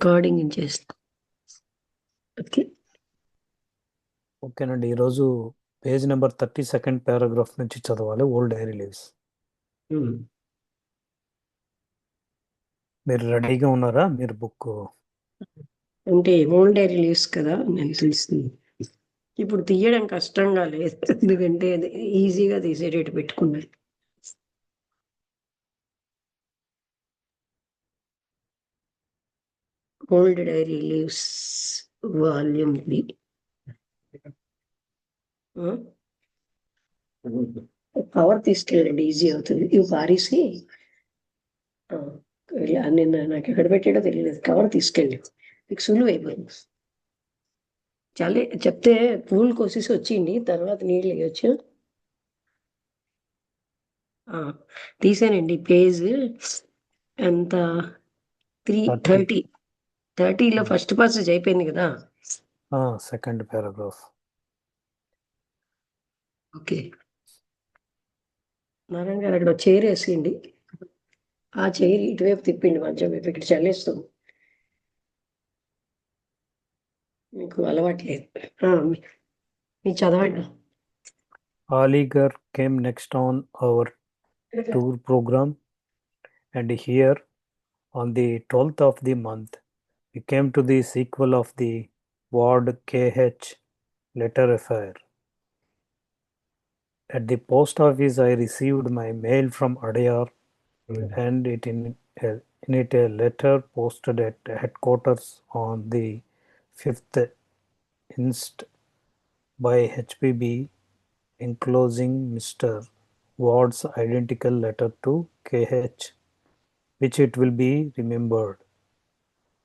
Recording చేస్తా. Okay ఓకేనండి. ఈరోజు పేజ్ నెంబర్ 32 పారాగ్రాఫ్ నుంచి చదవాలి. Old diary leaves. మీరు రెడీగా ఉన్నారా? మీరు బుక్ అంటే ఓల్డ్ డైరీ లీవ్స్ కదా, నేను తెలుస్తుంది. ఇప్పుడు తీయడం కష్టంగా లేదు, ఎందుకంటే అది ఈజీగా తీసేటట్టు పెట్టుకున్నాను. Old diary leaves volume 3. Cover తీసుకెళ్ళండి, ఈజీ అవుతుంది. ఇవి పారేసి నిన్న నాకు ఎక్కడ పెట్టాడో తెలియలేదు. కవర్ తీసుకెళ్ళి మీకు సులువు అయిపోయింది. చాలా చెప్తే పూలు కోసేసి వచ్చింది, తర్వాత నీళ్ళు వేయచ్చు. తీసానండి. పేజ్ ఎంత? 330. 30లో ఫస్ట్ పాసేజ్ అయిపోయింది కదా. Second paragraph. ఓకే, నారాయణ గారు అక్కడ చైర్ వేసేయండి. ఆ చైర్ ఇటువైపు తిప్పిండి, మంచం వైపు. ఇక్కడ చల్లేస్తుంది, మీకు అలవాట్లేదు. మీరు చదవండి. Aligarh came next on our tour program, and here on the 12th of the month we came to the sequel of the Ward KH letter affair. At the post office I received my mail from Adyar and in it a letter posted at headquarters on the 5th inst by HPB, enclosing Mr. Ward's identical letter to KH, which it will be remembered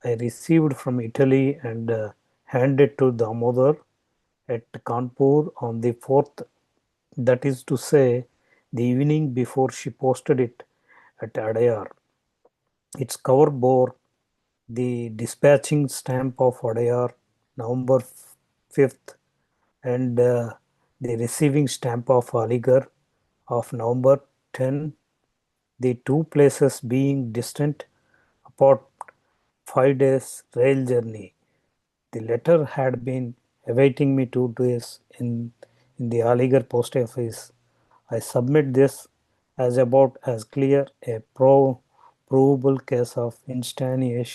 I received from Italy and handed to Damodar at Kanpur on the 4th, that is to say, the evening before she posted it at Adyar. Its cover bore the dispatching stamp of Adyar, November 5th, and the receiving stamp of Aligarh of November 10, the two places being distant apart 5 days rail journey. The letter had been awaiting me 2 days in the Aligarh post office. I submit this as about as clear a provable case of instantaneous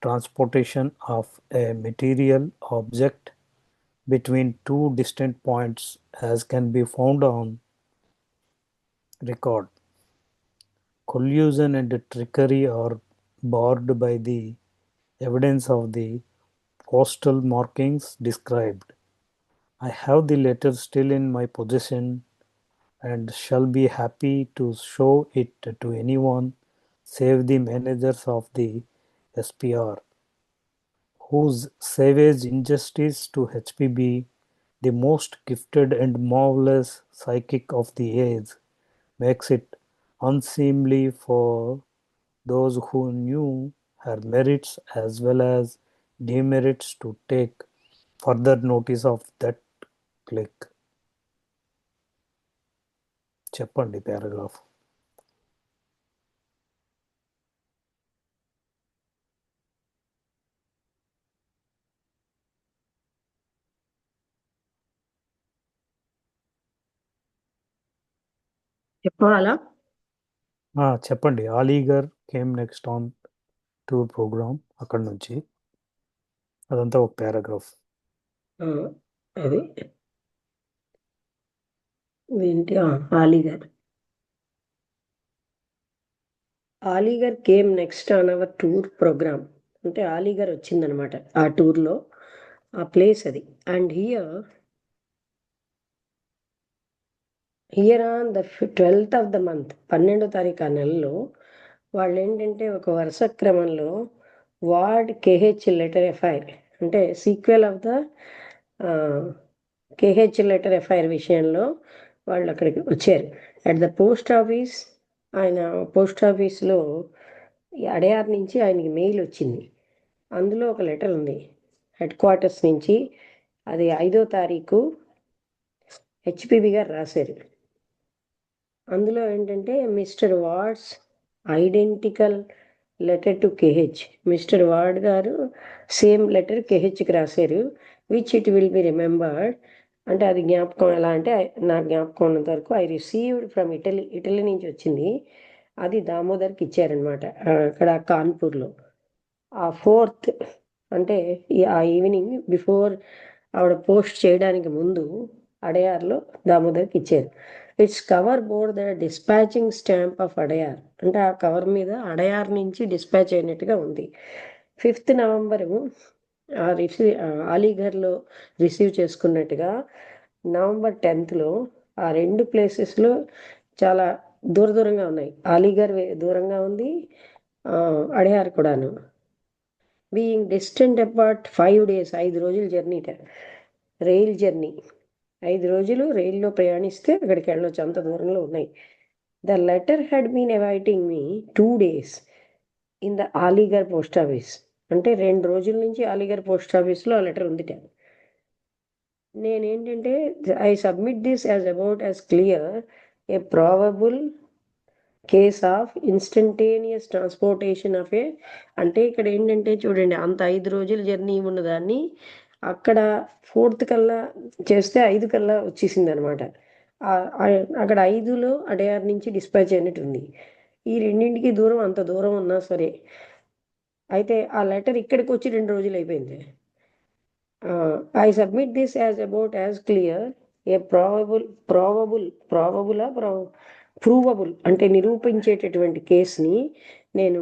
transportation of a material object between two distant points as can be found on record. Collusion and trickery are barred by the evidence of the postal markings described. I have the letter still in my possession and shall be happy to show it to anyone save the managers of the SPR, whose savage injustice to HPB, the most gifted and marvelous psychic of the age, makes it unseemly for those who knew her merits as well as demerits to take further notice of that click. చెప్పండి paragraph. చెప్పాలా? చెప్పండి. Aligarh came next on tour programme, అక్కడ నుంచి అదంతా ఒక paragraph. అది ఏంటి? Aligarh came next on our tour programme అంటే అలీగర్ వచ్చిందనమాట ఆ టూర్లో. ఆ ప్లేస్ అది. And here on the 12th of the month, 12వ తారీఖు ఆ నెలలో, వాళ్ళు ఏంటంటే ఒక వరుస క్రమంలో వార్డ్ కేహెచ్ లెటర్ ఎఫ్ఐఆర్ అంటే sequel of the KH letter FIR విషయంలో వాళ్ళు అక్కడికి వచ్చారు. అట్ ద పోస్ట్ ఆఫీస్, ఆయన పోస్ట్ ఆఫీస్లో అడయార్ నుంచి ఆయనకి మెయిల్ వచ్చింది. అందులో ఒక లెటర్ ఉంది హెడ్ క్వార్టర్స్ నుంచి. అది 5వ తారీఖు హెచ్పిబి గారు రాశారు. అందులో ఏంటంటే mister Ward's identical letter to KH. Mister Ward గారు సేమ్ లెటర్ కేహెచ్కి రాశారు, which it will be remembered. అంటే అది జ్ఞాపకం ఎలా అంటే, నా జ్ఞాపకం ఉన్నంత వరకు ఐ రిసీవ్డ్ ఫ్రమ్ ఇటలీ నుంచి వచ్చింది. అది దామోదర్కి ఇచ్చారనమాట అక్కడ కాన్పూర్లో. ఆ 4th అంటే ఆ ఈవినింగ్ బిఫోర్ ఆవిడ పోస్ట్ చేయడానికి ముందు అడయార్లో దామోదర్కి ఇచ్చారు. Its cover board the dispatching stamp of Adyar. అంటే ఆ కవర్ మీద అడయార్ నుంచి డిస్పాచ్ అయినట్టుగా ఉంది. 5th నవంబరు అలీగర్లో రిసీవ్ చేసుకున్నట్టుగా నవంబర్ 10th ఆ 2 ప్లేసెస్లో చాలా దూరంగా ఉన్నాయి. అలీగర్ దూరంగా ఉంది, అడయార్ కూడాను. బీయింగ్ డిస్టెంట్ అపార్ట్ 5 days, 5 రోజులు జర్నీట, రైల్ జర్నీ. 5 రోజులు రైల్లో ప్రయాణిస్తే అక్కడికి వెళ్ళొచ్చు, అంత దూరంలో ఉన్నాయి. The letter had been awaiting me 2 days in the Aligarh post office. అంటే 2 రోజుల నుంచి అలీగర్ పోస్ట్ ఆఫీస్లో ఆ లెటర్ ఉందిట. నేనేంటంటే I submit this as about as clear a probable case of instantaneous transportation of a. అంటే ఇక్కడ ఏంటంటే చూడండి, అంత 5 రోజుల జర్నీ ఉన్నదాన్ని అక్కడ 4th కల్లా చేస్తే 5 కల్లా వచ్చేసింది అనమాట. అక్కడ 5లో అడయార్ నుంచి డిస్పాచ్ అయినట్టు ఉంది. ఈ రెండింటికి దూరం అంత దూరం ఉన్నా సరే, అయితే ఆ లెటర్ ఇక్కడికి వచ్చి 2 రోజులు అయిపోయింది. I submit this as about as clear a provable అంటే నిరూపించేటటువంటి కేసుని నేను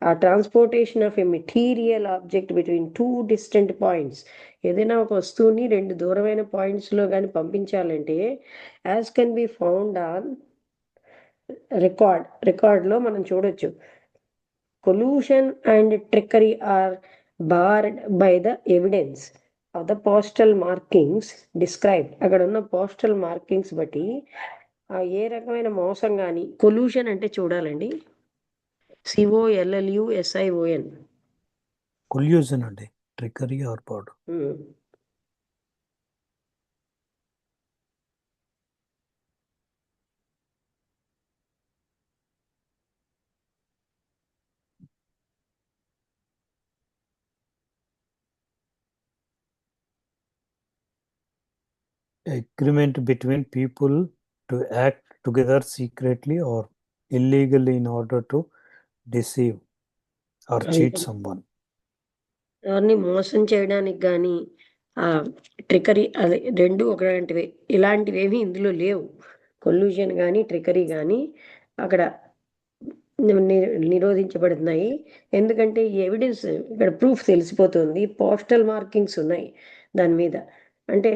ఆ transportation of a material object between 2 distant points, ఏదైనా ఒక వస్తువుని 2 దూరమైన పాయింట్స్లో కానీ పంపించాలంటే as can be found on రికార్డ్లో మనం చూడొచ్చు. Collusion and trickery are barred by the evidence of the postal markings described. అక్కడ ఉన్న పోస్టల్ మార్కింగ్స్ బట్టి ఏ రకమైన మోసం కానీ, కొల్యూషన్ అంటే చూడాలండి, COLLUSION. కొల్యూషన్ అండి, trickery are barred. Agreement between people to act together secretly or illegally in order to deceive or cheat someone. ఎవరిని మోసం చేయడానికి కానీ, ట్రికరీ అదే 2 ఒకలాంటివే. ఇలాంటివేమీ ఇందులో లేవు. కొల్యూషన్ కానీ ట్రికరీ కానీ అక్కడ నిరోధించబడుతున్నాయి. ఎందుకంటే ఈ ఎవిడెన్స్ ఇక్కడ ప్రూఫ్ తెలిసిపోతుంది. పోస్టల్ మార్కింగ్స్ ఉన్నాయి దాని మీద. అంటే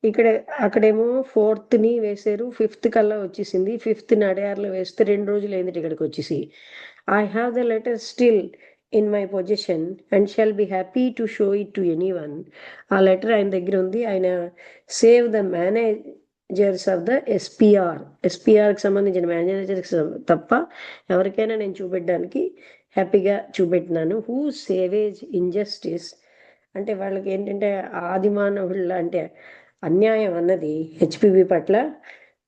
ఇక్కడ అక్కడేమో 4th వేశారు, 5th కల్లా వచ్చేసింది. 5th అడయార్లో వేస్తే 2 రోజులు అయింది ఇక్కడికి వచ్చేసి. I have the letter still in my possession and shall be happy to show it to anyone. ఆ లెటర్ ఆయన దగ్గర ఉంది. ఆయన save the managers of the ఎస్పీఆర్కి సంబంధించిన మేనేజర్స్ తప్ప ఎవరికైనా నేను చూపెట్టడానికి హ్యాపీగా చూపెట్టినాను. హూ సేవేజ్ ఇన్జస్టిస్ అంటే వాళ్ళకి ఏంటంటే ఆదిమానవుళ్ళ అంటే అన్యాయం అన్నది హెచ్పివి పట్ల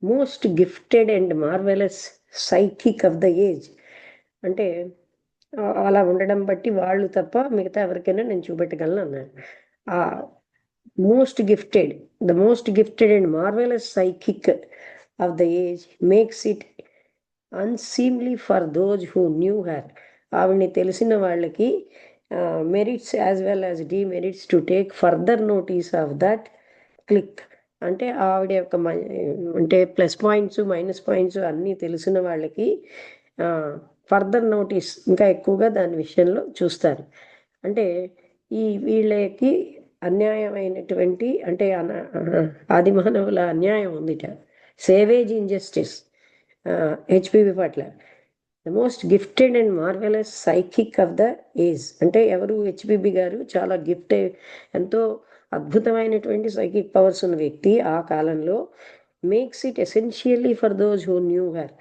most gifted and marvellous psychic of the age. అంటే అలా ఉండడం బట్టి వాళ్ళు తప్ప మిగతా ఎవరికైనా నేను చూపెట్టగలను అన్నాను. Most gifted and marvellous psychic of the age makes it unseemly for those who knew her. ఆవిడ్ని తెలిసిన వాళ్ళకి merits as well as demerits to take further notice of that click. అంటే ఆవిడ యొక్క అంటే ప్లస్ పాయింట్స్ మైనస్ పాయింట్స్ అన్నీ తెలిసిన వాళ్ళకి ఫర్దర్ నోటీస్ ఇంకా ఎక్కువగా దాని విషయంలో చూస్తారు. అంటే వీళ్ళకి అన్యాయమైనటువంటి అంటే ఆదిమానవుల అన్యాయం ఉందిట. సేవేజ్ ఇన్జస్టిస్ హెచ్పివి పట్ల. The most gifted and marvellous psychic of the age అంటే ఎవరు? హెచ్పిబి గారు. చాలా ఎంతో అద్భుతమైనటువంటి సైకిక్ పవర్స్ ఉన్న వ్యక్తి ఆ కాలంలో. Makes it essentially for those who knew her.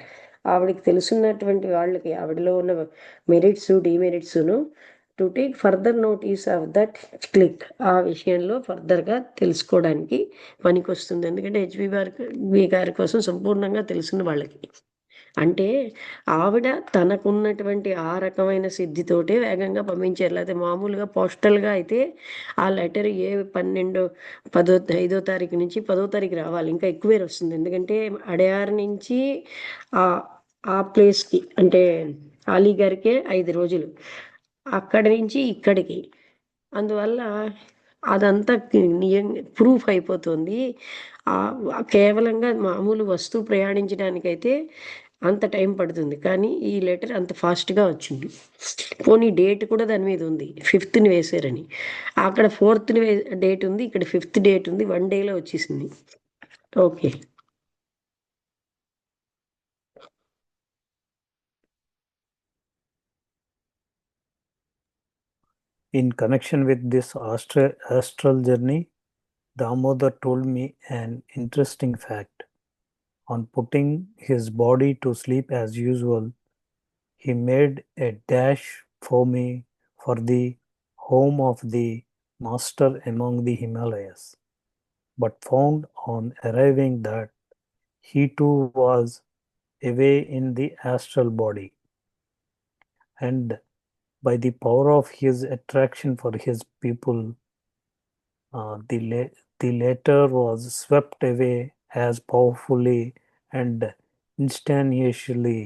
ఆవిడకి తెలుసున్నటువంటి వాళ్ళకి ఆవిడలో ఉన్న మెరిట్స్ డిమెరిట్స్ను to take further notice of that click, ఆ విషయంలో ఫర్దర్గా తెలుసుకోవడానికి పనికి వస్తుంది. ఎందుకంటే హెచ్బి గారి కోసం సంపూర్ణంగా తెలుసున్న వాళ్ళకి. అంటే ఆవిడ తనకున్నటువంటి ఆ రకమైన సిద్ధితోటే వేగంగా పంపించారు. లేకపోతే మామూలుగా పోస్టల్గా అయితే ఆ లెటర్ 12 5వ తారీఖు నుంచి 10వ తారీఖు రావాలి, ఇంకా ఎక్కువే వస్తుంది. ఎందుకంటే అడయార్ నుంచి ఆ ఆ ప్లేస్కి అంటే అలీగర్కే 5 రోజులు, అక్కడి నుంచి ఇక్కడికి. అందువల్ల అదంతా ప్రూఫ్ అయిపోతుంది. కేవలంగా మామూలు వస్తువు ప్రయాణించడానికైతే అంత టైం పడుతుంది, కానీ ఈ లెటర్ అంత ఫాస్ట్గా వచ్చింది. పోనీ డేట్ కూడా దాని మీద ఉంది, 5th వేశారని. అక్కడ 4th డేట్ ఉంది, ఇక్కడ 5th డేట్ ఉంది, 1 డేలో వచ్చేసింది. Okay. In connection with this astral journey, Damodar told me an interesting fact. On putting his body to sleep as usual, he made a dash for the home of the master among the Himalayas, but found on arriving that he too was away in the astral body, and by the power of his attraction for his people, the latter was swept away as powerfully and instantaneously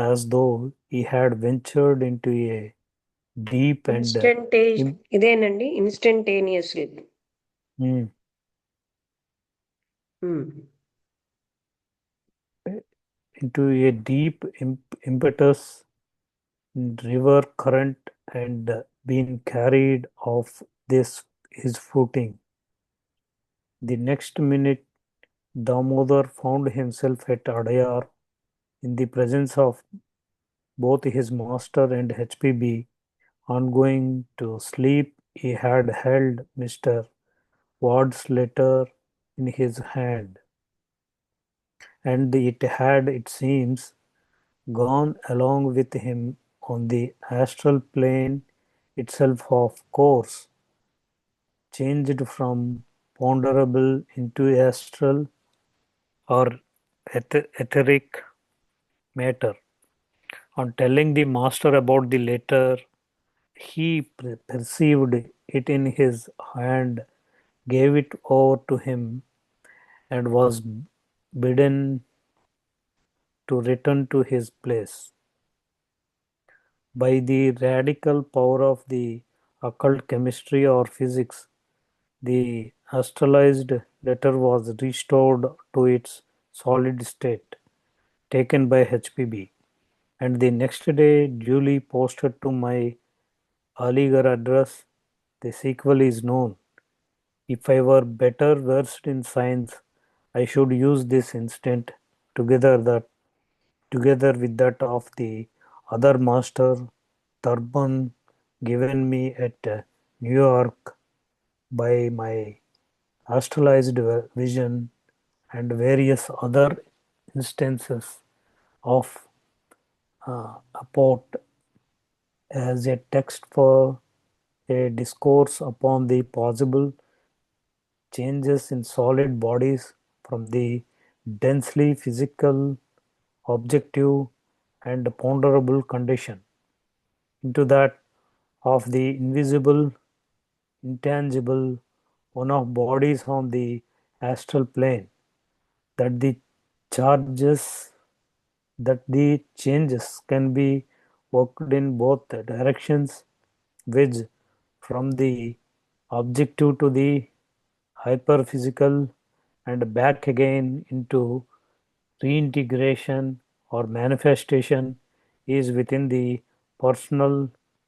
as though he had ventured into a deep and ఇదేనండి instantaneously. mm, into a deep impetus river current and been carried off his footing. The next minute, Damodar found himself at Adayar in the presence of both his master and HPB. On going to sleep, he had held Mr. Ward's letter in his hand, and it had, it seems, gone along with him on the astral plane itself, of course, changed from ponderable into astral or etheric matter. On telling the master about the letter, he perceived it in his hand, gave it over to him, and was bidden to return to his place. By the radical power of the occult chemistry or physics, the astralized letter was restored to its solid state, taken by HPB, and the next day duly posted to my Aligarh address. The sequel is known. If I were better versed in science, I should use this instant together with that of the other master turban given me at New York by my astralized vision, and various other instances of apport as a text for a discourse upon the possible changes in solid bodies from the densely physical, objective, and ponderable condition into that of the invisible, intangible, one of bodies on the astral plane, that the charges that the changes can be worked in both directions, which from the objective to the hyperphysical and back again into reintegration or manifestation, is within the personal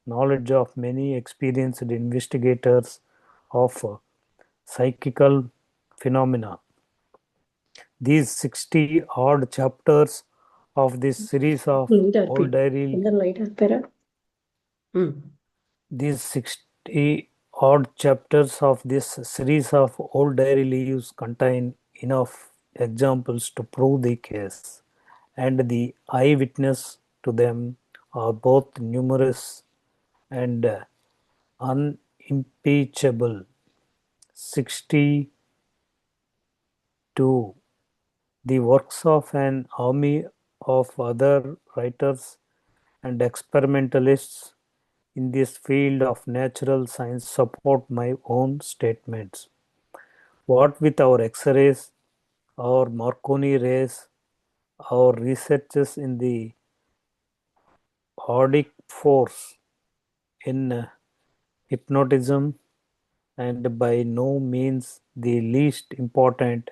knowledge of many experienced investigators of psychical phenomena. These 60 odd chapters of this series of old diary light ఆపారా? These 60 odd chapters of this series of old diary leaves contain enough examples to prove the case, and the eyewitness to them are both numerous and unimpeachable. 62. The works of an army of other writers and experimentalists in this field of natural science support my own statements. What with our X-rays, our Marconi rays, our researches in the Audic force in hypnotism, and by no means the least important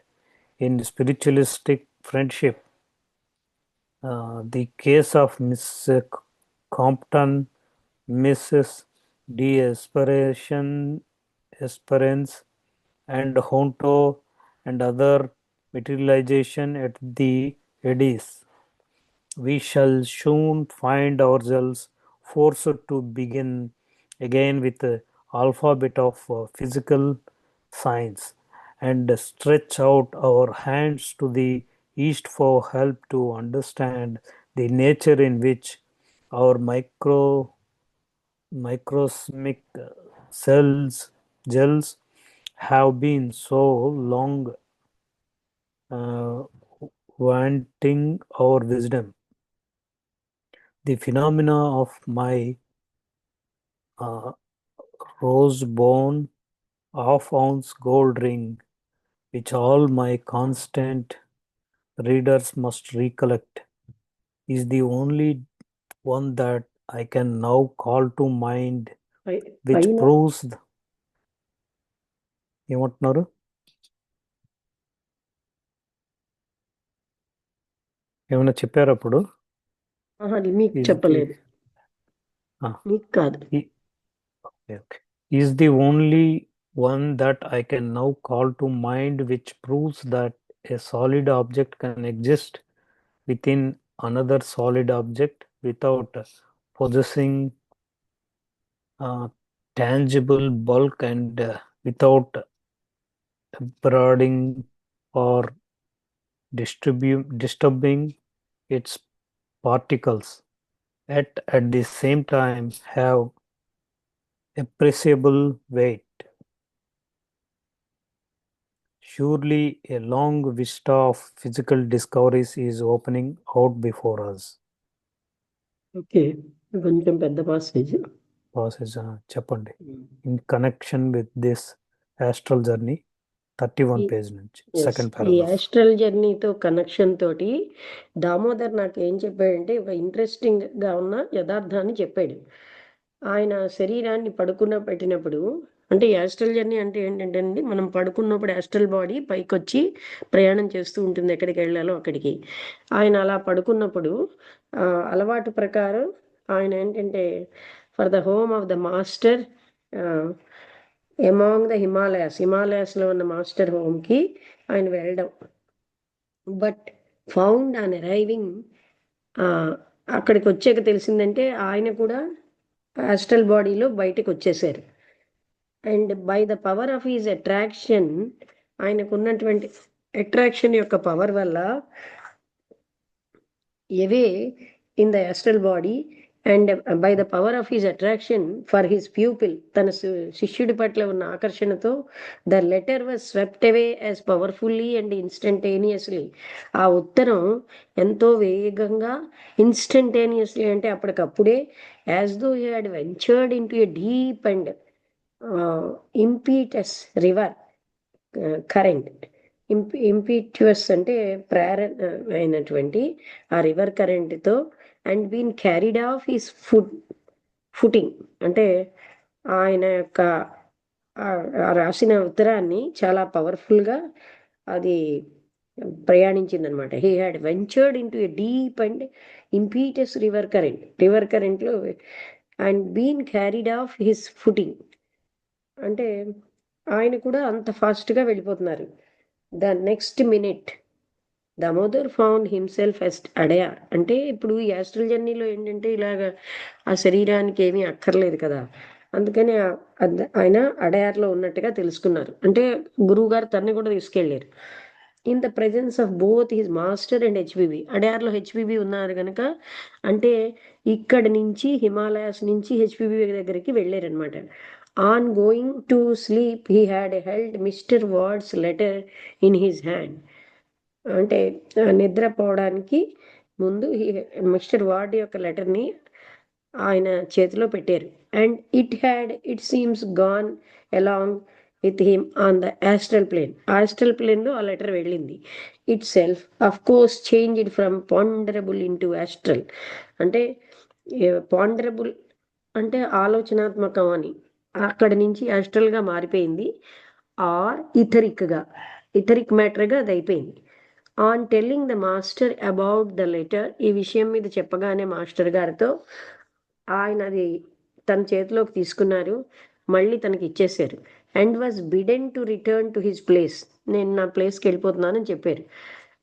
in spiritualistic friendship. The case of Miss Compton, Mrs. D. Esperance, and Honto, and other materialization at the Eddies. We shall soon find ourselves forced to begin again with the alphabet of physical science and stretch out our hands to the east for help to understand the nature in which our microsmic gels have been so long wanting our wisdom. The phenomena of my rose-bone half-ounce gold ring, which all my constant readers must recollect, is the only one that I can now call to mind, which పైన proves ఏమంటున్నారు ఏమైనా చెప్పారు అప్పుడు అది మీకు is the చెప్పలేదు, మీకు కాదు. is the only one that I can now call to mind, which proves that a solid object can exist within another solid object without possessing tangible bulk and without broadening or disturbing its particles, yet at the same time have appreciable weight. Surely a long vista of physical discoveries is opening out before us. Okay, కొంచెం పెద్ద passage. Passage చెప్పండి. In connection with this astral journey, 31 page నుంచి second ఈ paragraph. Astral జర్నీతో connection తోటి దామోదర్ నాకు ఏం చెప్పాడంటే ఒక ఇంట్రెస్టింగ్గా ఉన్న యథార్థాన్ని చెప్పాడు. ఆయన శరీరాన్ని పెట్టినప్పుడు, అంటే యాస్ట్రల్ జర్నీ అంటే ఏంటంటే అండి, మనం పడుకున్నప్పుడు యాస్ట్రల్ బాడీ పైకి వచ్చి ప్రయాణం చేస్తూ ఉంటుంది ఎక్కడికి వెళ్ళాలో అక్కడికి. ఆయన అలా పడుకున్నప్పుడు అలవాటు ప్రకారం ఆయన ఏంటంటే for the home of the master among the హిమాలయాస్లో ఉన్న మాస్టర్ హోమ్కి ఆయన వెళ్ళడం. బట్ ఫౌండ్ ఆన్ అరైవింగ్, అక్కడికి వచ్చాక తెలిసిందంటే ఆయన కూడా ఆస్ట్రల్ బాడీలో బయటకు వచ్చేసారు. And by the power of his attraction, ఆయనకు ఉన్నటువంటి అట్రాక్షన్ యొక్క పవర్ వల్ల away in the astral body and by the power of his attraction for his pupil, తన శిష్యుడి పట్ల ఉన్న ఆకర్షణతో the letter was swept away as powerfully and instantaneously. ఆ ఉత్తరం ఎంతో వేగంగా, ఇన్స్టంటేనియస్లీ అంటే అప్పటికప్పుడే, as though he had ventured in to a deep and impetus river current. Impetuous అంటే అయినటువంటి ఆ రివర్ కరెంట్తో, and been carried off his footing, అంటే ఆయన యొక్క రాసిన ఉత్తరాన్ని చాలా పవర్ఫుల్గా అది ప్రయాణించిందనమాట. He had ventured in to a deep and impetus river కరెంట్లో and been carried off his footing, అంటే ఆయన కూడా అంత ఫాస్ట్గా వెళ్ళిపోతున్నారు. The next minute Damodar found himself as Adyar. అంటే ఇప్పుడు ఈ యాస్ట్రల్ జర్నీలో ఏంటంటే ఇలాగ ఆ శరీరానికి ఏమీ అక్కర్లేదు కదా, అందుకని ఆయన అడయార్లో ఉన్నట్టుగా తెలుసుకున్నారు. అంటే గురువుగారు తన్ని కూడా తీసుకెళ్ళారు. In the presence of both his master and HBB. అడయార్లో హెచ్బిబి ఉన్నారు కనుక, అంటే ఇక్కడి నుంచి హిమాలయాస్ నుంచి హెచ్బిబి దగ్గరికి వెళ్ళారనమాట. On going to sleep he had held mister Ward's letter in his hand. అంటే నిద్రపోవడానికి ముందు మిస్టర్ వార్డ్ యొక్క లెటర్ని ఆయన చేతిలో పెట్టారు. And it seems gone along with him on the astral plane. Astral ప్లేన్లో ఆ లెటర్ వెళ్ళింది. Itself of course changed from ponderable into astral. అంటే పాండరబుల్ అంటే ఆలోచనాత్మకం అని, అక్కడి నుంచి ఆస్ట్రల్గా మారిపోయింది. ఆర్ ఇథరిక్ మ్యాటర్గా అది అయిపోయింది. On telling the master about the letter, ఈ విషయం మీద చెప్పగానే మాస్టర్ గారితో ఆయన అది తన చేతిలోకి తీసుకున్నారు, మళ్ళీ తనకి ఇచ్చేశారు. And was bidden to return to his place. నేను నా ప్లేస్కి వెళ్ళిపోతున్నానని చెప్పారు.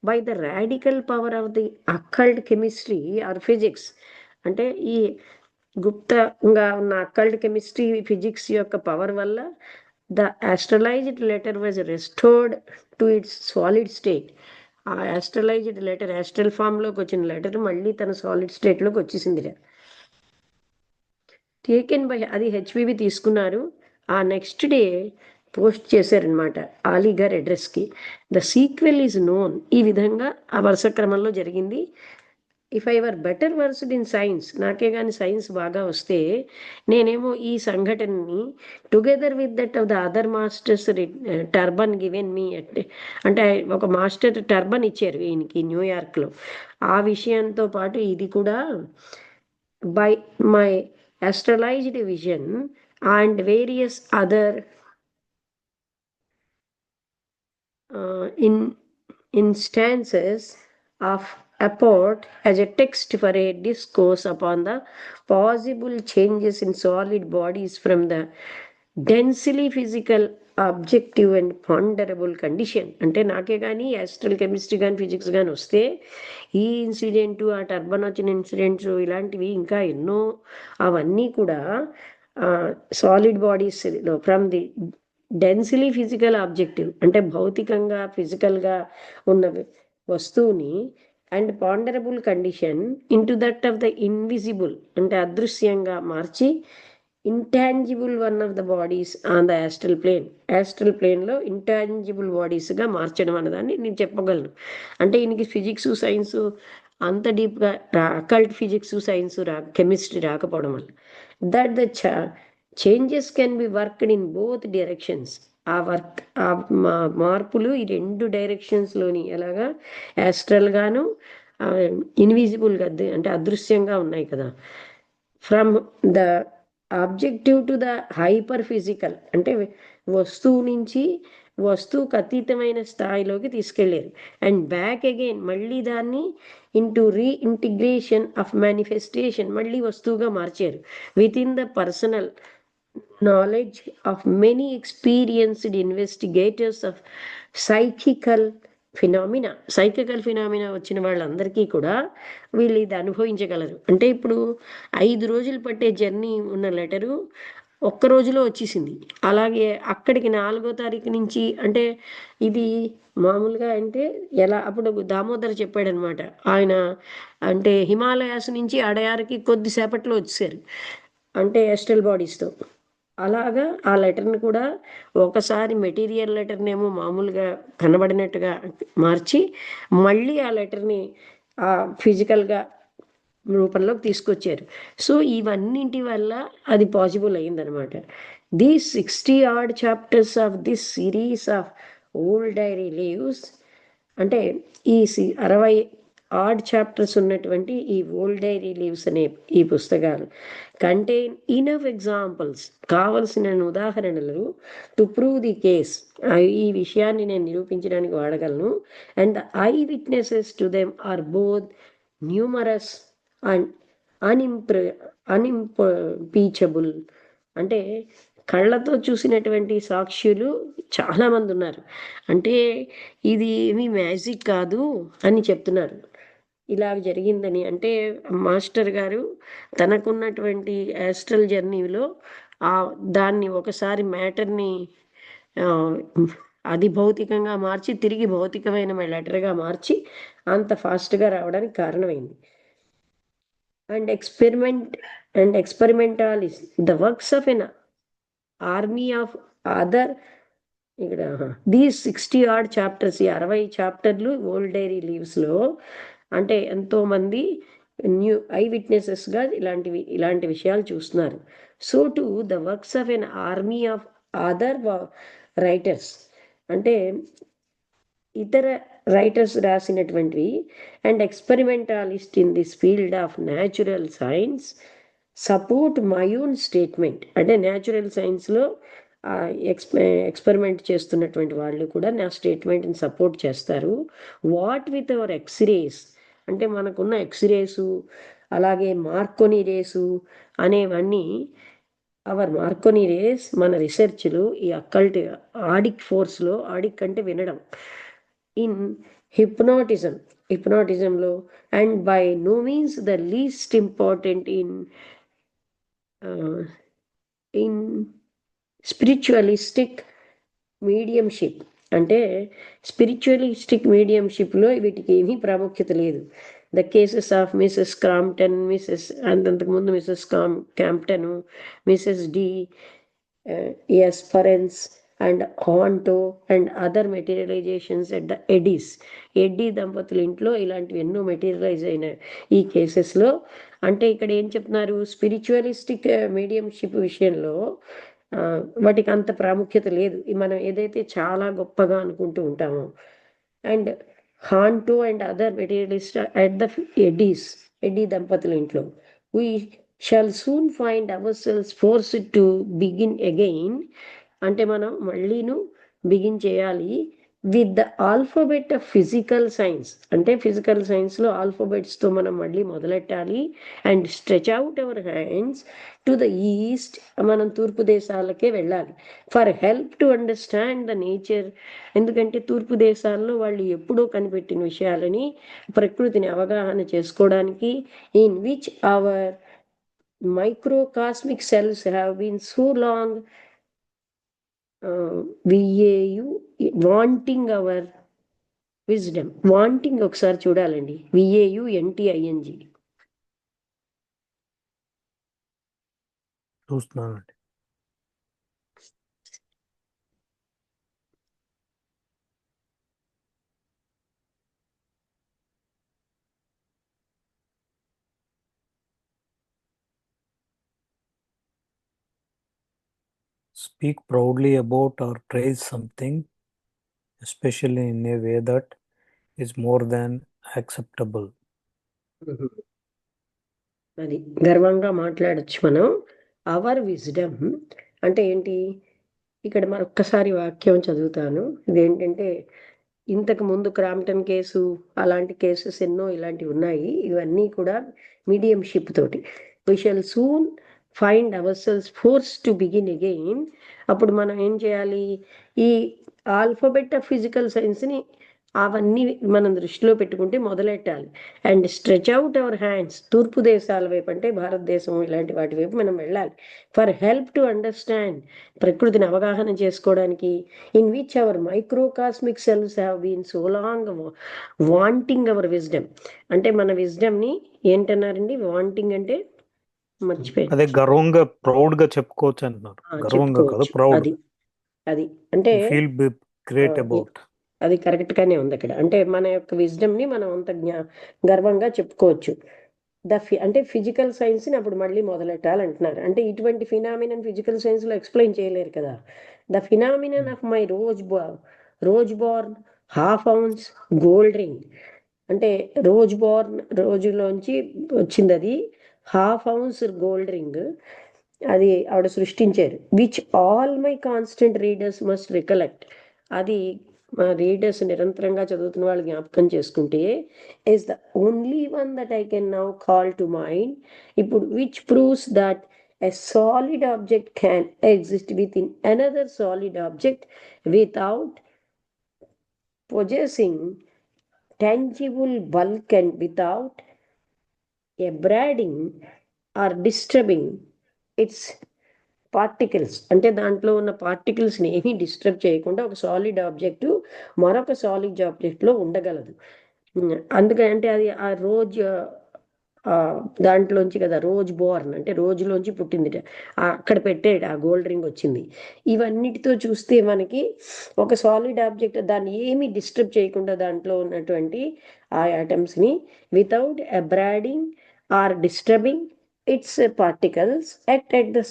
By the radical power of the occult chemistry or physics. అంటే ఈ గుప్తంగా ఉన్న అక్కల్డ్ కెమిస్ట్రీ ఫిజిక్స్ యొక్క పవర్ వల్ల the astralised letter was restored to its solid state. ఆ ఆస్ట్రలైజ్డ్ లెటర్ ఆస్ట్రల్ ఫామ్లోకి వచ్చిన లెటర్ మళ్ళీ తన సాలిడ్ స్టేట్లోకి వచ్చేసింది. టేకెన్ బై, అది హెచ్వివి తీసుకున్నారు. ఆ నెక్స్ట్ డే పోస్ట్ చేశారనమాట అలీగర్ అడ్రస్కి. The sequel is known. ఈ విధంగా ఆ వరుస క్రమంలో జరిగింది. If I were better versed in science, నాకే కానీ సైన్స్ బాగా వస్తే నేనేమో ఈ సంఘటనని together with that of the other masters turban given me అంటే ఒక మాస్టర్ టర్బన్ ఇచ్చారు ఈయనకి న్యూయార్క్లో. ఆ విషయంతో పాటు ఇది కూడా by my astralized vision and various other instances of apport as a text for a discourse upon the possible changes in solid bodies from the densely physical objective and ponderable condition. అంటే నాకే కానీ astral chemistry కానీ physics కానీ వస్తే ఈ incident, ఆ turban వచ్చిన incidents, ఇలాంటివి ఇంకా ఎన్నో, అవన్నీ కూడా సాలిడ్ బాడీస్లో from the densely physical objective అంటే భౌతికంగా ఫిజికల్గా ఉన్న వస్తువుని and ponderable condition into that of the invisible అంటే అదృశ్యంగా మార్చి intangible one of the bodies on the astral ప్లేన్లో ఇంటాంజిబుల్ బాడీస్గా మార్చడం అన్నదాన్ని నేను చెప్పగలను. అంటే ఈయనకి ఫిజిక్స్ సైన్స్ అంత డీప్గా అకల్ట్ ఫిజిక్స్ సైన్స్ కెమిస్ట్రీ రాకపోవడం వల్ల that the changes can be worked in both directions. ఆ మార్పులు ఈ రెండు డైరెక్షన్స్లోని ఎలాగా ఆస్ట్రల్గాను ఇన్విజిబుల్గా అంటే అదృశ్యంగా ఉన్నాయి కదా. From the objective to the hyper physical అంటే వస్తువు నుంచి వస్తువుకు అతీతమైన స్థాయిలోకి తీసుకెళ్ళారు. అండ్ బ్యాక్ అగైన్ మళ్ళీ దాన్ని ఇంటూ రీఇంటిగ్రేషన్ ఆఫ్ మేనిఫెస్టేషన్ మళ్ళీ వస్తువుగా మార్చారు. With in the personal knowledge of many experienced investigators of psychical phenomena వచ్చిన వాళ్ళందరికీ కూడా వీళ్ళు ఇది అనుభవించగలరు. అంటే ఇప్పుడు 5 రోజులు పట్టే జర్నీ ఉన్న లెటరు ఒక్క రోజులో వచ్చేసింది. అలాగే అక్కడికి 4వ తారీఖు నుంచి అంటే ఇది మామూలుగా అంటే ఎలా అప్పుడు దామోదర్ చెప్పాడనమాట. ఆయన అంటే హిమాలయాస్ నుంచి అడయార్కి కొద్దిసేపట్లో వచ్చేసారు అంటే ఎస్టల్ బాడీస్తో. అలాగా ఆ లెటర్ని కూడా ఒకసారి మెటీరియల్ లెటర్నేమో మామూలుగా కనబడినట్టుగా మార్చి మళ్ళీ ఆ లెటర్ని ఫిజికల్గా రూపంలోకి తీసుకొచ్చారు. సో ఇవన్నింటి వల్ల అది పాసిబుల్ అయిందనమాట. These 60 odd chapters of this series of old diary leaves అంటే ఈ 60 odd చాప్టర్స్ ఉన్నటువంటి ఈ ఓల్డ్ డైరీ లీవ్స్ అనే ఈ పుస్తకాలు కంటైన్ ఇనఫ్ ఎగ్జాంపుల్స్ కావలసిన ఉదాహరణలు టు ప్రూవ్ ది కేస్. ఈ విషయాన్ని నేను నిరూపించడానికి వాడగలను. And the eyewitnesses to them are both numerous and unimpeachable. అంటే కళ్ళతో చూసినటువంటి సాక్షులు చాలామంది ఉన్నారు. అంటే ఇది ఏమీ మ్యాజిక్ కాదు అని చెప్తున్నారు. ఇలా జరిగిందని అంటే మాస్టర్ గారు తనకున్నటువంటి ఆస్ట్రల్ జర్నీలో దాన్ని ఒకసారి మ్యాటర్ని అది భౌతికంగా మార్చి తిరిగి భౌతికమైన లెటర్గా మార్చి అంత ఫాస్ట్గా రావడానికి కారణమైంది. And experimentalist the works of an army of other. ఇక్కడ దీస్ 60 odd చాప్టర్స్, ఈ 60 చాప్టర్లు ఓల్డ్ డైరీ లీవ్స్లో అంటే ఎంతోమంది ఐ విట్నెసెస్గా ఇలాంటి విషయాలు చూస్తున్నారు. So to the works of an army of other writers, అంటే ఇతర రైటర్స్ రాసినటువంటివి and experimentalist in this field of natural science support my own statement. అంటే న్యాచురల్ సైన్స్లో ఎక్స్పెరిమెంట్ చేస్తున్నటువంటి వాళ్ళు కూడా నా స్టేట్మెంట్ని సపోర్ట్ చేస్తారు. వాట్ విత్ అవర్ ఎక్స్రేస్, అంటే మనకున్న ఎక్స్రేసు అలాగే మార్కోని రేసు అనేవన్నీ, అవర్ మార్కోని రేస్ మన రీసెర్చ్లు ఈ అక్కల్ట్ ఆడిక్ ఫోర్స్లో, ఆడిక్ అంటే వినడం, ఇన్ హిప్నాటిజంలో and by no means the least important in spiritualistic mediumship. అంటే స్పిరిచువలిస్టిక్ మీడియంషిప్లో వీటికి ఏమీ ప్రాముఖ్యత లేదు. The cases of Mrs Crompton, అంతకుముందు Mrs Campton, Mrs d'Esperance and Honto and other materialisations at the Eddy దంపతుల ఇంట్లో ఇలాంటివి ఎన్నో మెటీరియలైజ్ అయిన ఈ కేసెస్లో, అంటే ఇక్కడ ఏం చెప్తున్నారు, స్పిరిచువలిస్టిక్ మీడియంషిప్ విషయంలో వాటికి అంత ప్రాముఖ్యత లేదు. మనం ఏదైతే చాలా గొప్పగా అనుకుంటూ ఉంటామో. And Honto and other materialist at the Eddy దంపతుల ఇంట్లో, we shall soon find our cells forced to begin again, అంటే మనం మళ్ళీను బిగిన్ చేయాలి with the alphabet of physical science, అంటే ఫిజికల్ సైన్స్లో ఆల్ఫాబెట్స్తో మనం మళ్ళీ మొదలెట్టాలి. And stretch out our hands to the east, మనం తూర్పు దేశాలకే వెళ్ళాలి. For help to understand the nature, ఎందుకంటే తూర్పు దేశాల్లో వాళ్ళు ఎప్పుడో కనిపెట్టిన విషయాలని, ప్రకృతిని అవగాహన చేసుకోవడానికి, in which our microcosmic cells have been so long V A U vaunting our wisdom. Vaunting ఒకసారి చూడాలండి, VAUNTING. చూస్తున్నానండి. Speak proudly about or praise something, especially in a way that is more than acceptable. అది గర్వంగా మాట్లాడచ్చు మనం. అవర్ విజ్డమ్ అంటే ఏంటి, ఇక్కడ మరొక్కసారి వాక్యం చదువుతాను. ఇదేంటంటే ఇంతకు ముందు క్రాంప్టన్ కేసు, అలాంటి కేసెస్ ఎన్నో ఇలాంటివి ఉన్నాయి. ఇవన్నీ కూడా మీడియంషిప్ తోటి. We shall soon find our cells force to begin again. అప్పుడు మనం ఏం చేయాలి, ఈ ఆల్ఫాబెట్ ఆఫ్ ఫిజికల్ సైన్స్ని అవన్నీ మనం దృష్టిలో పెట్టుకుంటే మొదలెట్టాలి. And stretch out our hands, తూర్పు దేశాల వైపు అంటే భారతదేశం ఇలాంటి వాటి వైపు మనం వెళ్ళాలి. ఫర్ హెల్ప్ టు అండర్స్టాండ్, ప్రకృతిని అవగాహన చేసుకోవడానికి. In which our microcosmic cells have been so long vaunting our wisdom, అంటే మన విజ్డమ్ని ఏంటన్నారండి, వాంటింగ్ అంటే మర్చిపోయాను. అదే గర్వంగా ప్రౌడ్ గా చెప్పుకోవచ్చు అంటున్నారు. గర్వంగా కాదు, ప్రౌడ్. అది అంటే ఫీల్ గ్రేట్ అబౌట్. అది కరెక్ట్ గానే ఉంది అక్కడ. అంటే మన యొక్క విజ్డమ్ ని మనం అంత గర్వంగా చెప్పుకోవచ్చు. అంటే ఫిజికల్ సైన్స్ ని అప్పుడు మళ్ళీ మొదలెట్టాలంటున్నారు. అంటే ఇటువంటి ఫినామినన్ ఫిజికల్ సైన్స్ లో ఎక్స్ప్లెయిన్ చేయలేరు కదా. The phenomenon of my rose born half ounce gold ring, అంటే రోజులోంచి వచ్చింది అది. హాఫ్ ఔన్స్ గోల్డ్ రింగ్ అది ఆవిడ సృష్టించారు. Which all my constant readers must recollect, అది మా రీడర్స్ నిరంతరంగా చదువుతున్న వాళ్ళు జ్ఞాపకం చేసుకుంటే, is the only one that I can now call to mind. ఇప్పుడు which proves that a solid object can exist within another solid object without possessing tangible bulk and without abrading or disturbing its particles, అంటే దాంట్లో ఉన్న పార్టికల్స్ని ఏమీ disturb చేయకుండా ఒక solid object మరొక solid ఆబ్జెక్ట్లో ఉండగలదు. అందుకంటే అది ఆ దాంట్లోంచి కదా రోజ్ బోర్న్ అంటే రోజులోంచి పుట్టింది, అక్కడ పెట్టాడు ఆ గోల్డ్ రింగ్ వచ్చింది. ఇవన్నిటితో చూస్తే మనకి ఒక సాలిడ్ ఆబ్జెక్ట్ దాన్ని ఏమీ డిస్టర్బ్ చేయకుండా దాంట్లో ఉన్నటువంటి ఆ ఆటమ్స్ని without abrading or disturbing its particles at the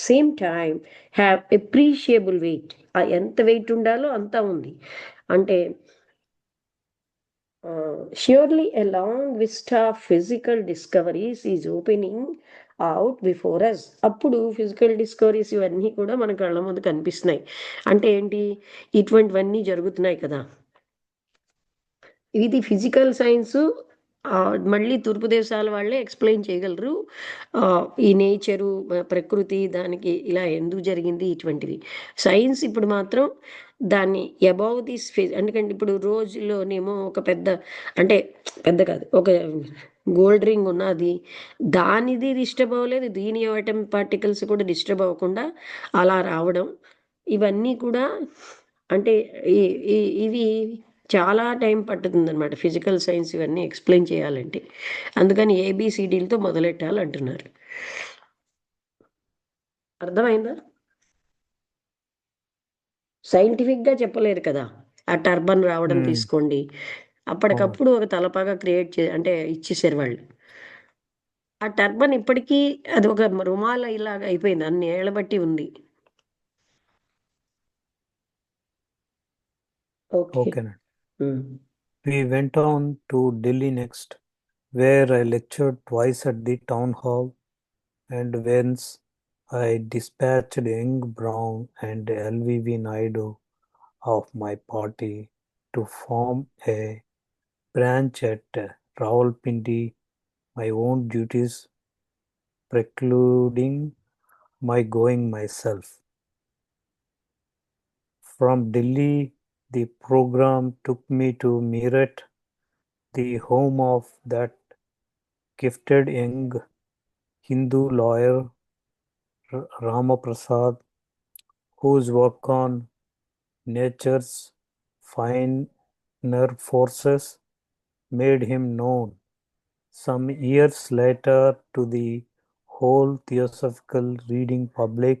same time have appreciable weight. ఎంత వెయిట్ ఉండాలో అంతా ఉంది. అంటే surely a long vista of physical discoveries is opening out before us. అప్పుడు ఫిజికల్ డిస్కవరీస్ ఇవన్నీ కూడా మన కళ్ళ ముందు కనిపిస్తున్నాయి. అంటే ఏంటి, ఇటువంటివన్నీ జరుగుతున్నాయి కదా. ఇది ఫిజికల్ సైన్సు మళ్ళీ తూర్పు దేశాల వాళ్ళే ఎక్స్ప్లెయిన్ చేయగలరు. ఈ నేచరు, ప్రకృతి దానికి ఇలా ఎందుకు జరిగింది ఇటువంటివి. సైన్స్ ఇప్పుడు మాత్రం దాన్ని అబౌవ్ దిస్ ఎందుకంటే ఇప్పుడు రోజులోనేమో ఒక పెద్ద, అంటే పెద్ద కాదు, ఒక గోల్డ్ రింగ్ ఉన్నది, దానిది డిస్టర్బ్ అవ్వలేదు, దీని ఆటమ్ పార్టికల్స్ కూడా డిస్టర్బ్ అవ్వకుండా అలా రావడం, ఇవన్నీ కూడా అంటే ఇవి చాలా టైం పట్టుతుందన్నమాట ఫిజికల్ సైన్స్ ఇవన్నీ ఎక్స్ప్లెయిన్ చేయాలంటే. అందుకని ఏబిసిడీలతో మొదలెట్టాలంటున్నారు. అర్థమైందా? సైంటిఫిక్గా చెప్పలేరు కదా. ఆ టర్బన్ రావడం తీసుకోండి, అప్పటికప్పుడు ఒక తలపాగా క్రియేట్ అంటే ఇచ్చేసారు వాళ్ళు. ఆ టర్బన్ ఇప్పటికీ అది ఒక రుమాల ఇలాగ అయిపోయింది, అన్ని ఏళ్ల బట్టి ఉంది. Okay. Okay. We went on to Delhi next, where I lectured twice at the town hall, and whence I dispatched young Brown and LVV Naidu of my party to form a branch at Rawalpindi, my own duties precluding my going myself. From Delhi, the program took me to Meerut, the home of that gifted young Hindu lawyer Ramaprasad, whose work on nature's finer forces made him known some years later to the whole theosophical reading public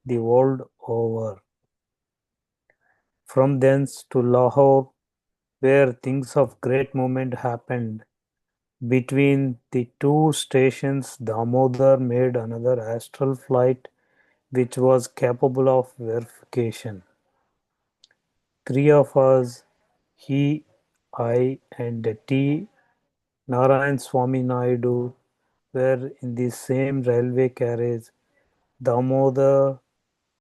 the world over. From thence to Lahore, where things of great moment happened. Between the two stations, Damodar made another astral flight which was capable of verification. Three of us, he, I, and T. Narayan Swami Naidu, were in the same railway carriage. Damodar